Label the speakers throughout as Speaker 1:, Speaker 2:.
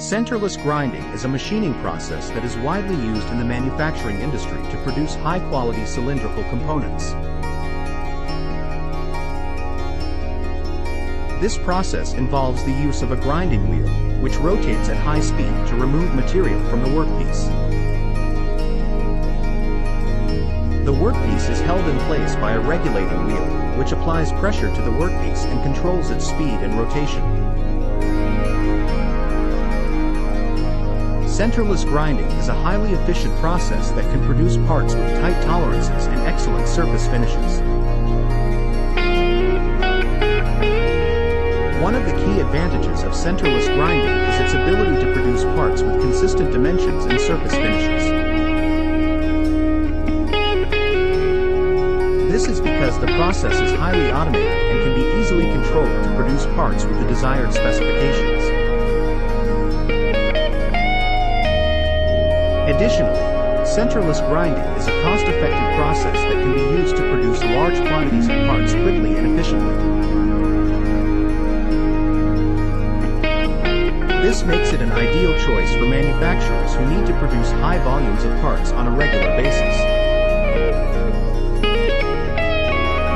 Speaker 1: Centerless grinding is a machining process that is widely used in the manufacturing industry to produce high-quality cylindrical components. This process involves the use of a grinding wheel, which rotates at high speed to remove material from the workpiece. The workpiece is held in place by a regulating wheel, which applies pressure to the workpiece and controls its speed and rotation. Centerless grinding is a highly efficient process that can produce parts with tight tolerances and excellent surface finishes. One of the key advantages of centerless grinding is its ability to produce parts with consistent dimensions and surface finishes. This is because the process is highly automated and can be easily controlled to produce parts with the desired specifications. Additionally, centerless grinding is a cost-effective process that can be used to produce large quantities of parts quickly and efficiently. This makes it an ideal choice for manufacturers who need to produce high volumes of parts on a regular basis.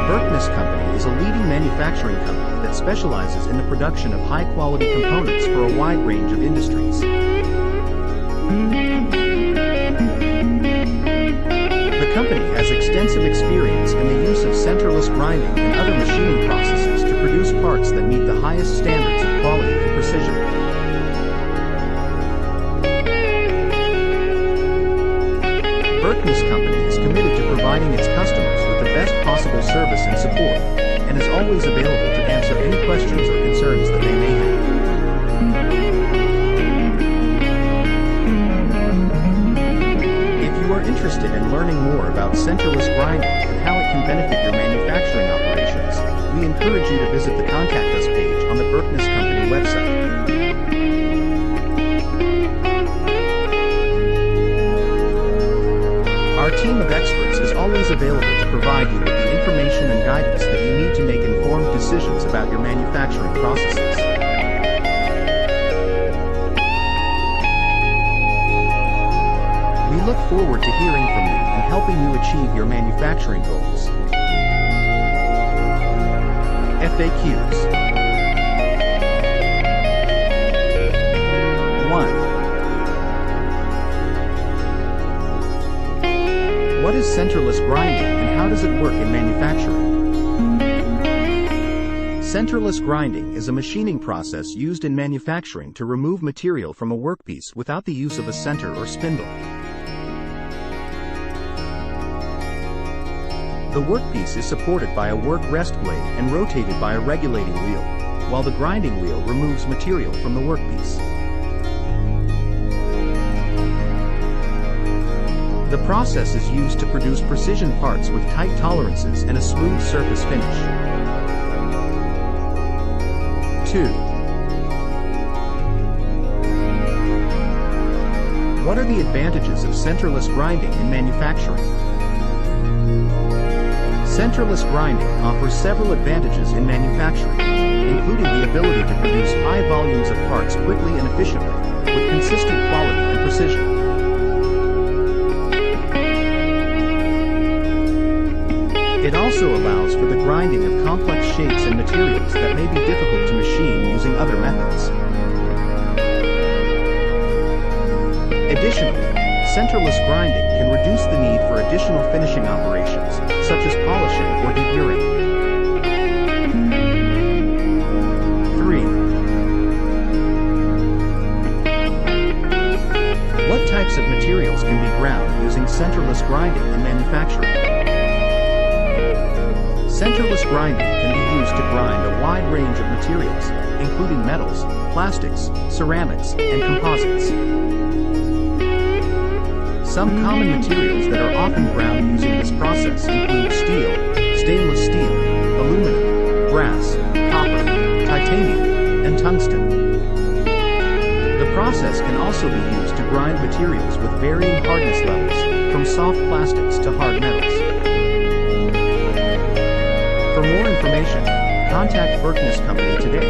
Speaker 1: Berkness Company is a leading manufacturing company that specializes in the production of high-quality components for a wide range of industries. The company has extensive experience in the use of centerless grinding and other machining processes to produce parts that meet the highest standards of quality and precision. Berkness Company is committed to providing its customers with the best possible service and support, and is always available to answer any questions or concerns that they may have. If you are interested in learning more about centerless grinding and how it can benefit your manufacturing operations, we encourage you to visit the Contact Us page on the Berkness Company website. Our team of experts is always available to provide you with the information and guidance that you need to make informed decisions about your manufacturing processes. We look forward to hearing from you and helping you achieve your manufacturing goals. FAQs. 1. What is centerless grinding and how does it work in manufacturing? Centerless grinding is a machining process used in manufacturing to remove material from a workpiece without the use of a center or spindle. The workpiece is supported by a work rest blade and rotated by a regulating wheel, while the grinding wheel removes material from the workpiece. The process is used to produce precision parts with tight tolerances and a smooth surface finish. 2. What are the advantages of centerless grinding in manufacturing? Centerless grinding offers several advantages in manufacturing, including the ability to produce high volumes of parts quickly and efficiently, with consistent quality and precision. It also allows for the grinding of complex shapes and materials that may be difficult to machine using other methods. Additionally, centerless grinding can reduce the need for additional finishing operations, such as polishing or deburring. 3. What types of materials can be ground using centerless grinding in manufacturing? Centerless grinding can be used to grind a wide range of materials, including metals, plastics, ceramics, and composites. Some common materials that are often ground using this process include steel, stainless steel, aluminum, brass, copper, titanium, and tungsten. The process can also be used to grind materials with varying hardness levels, from soft plastics to hard metals. For more information, contact Berkness Company today.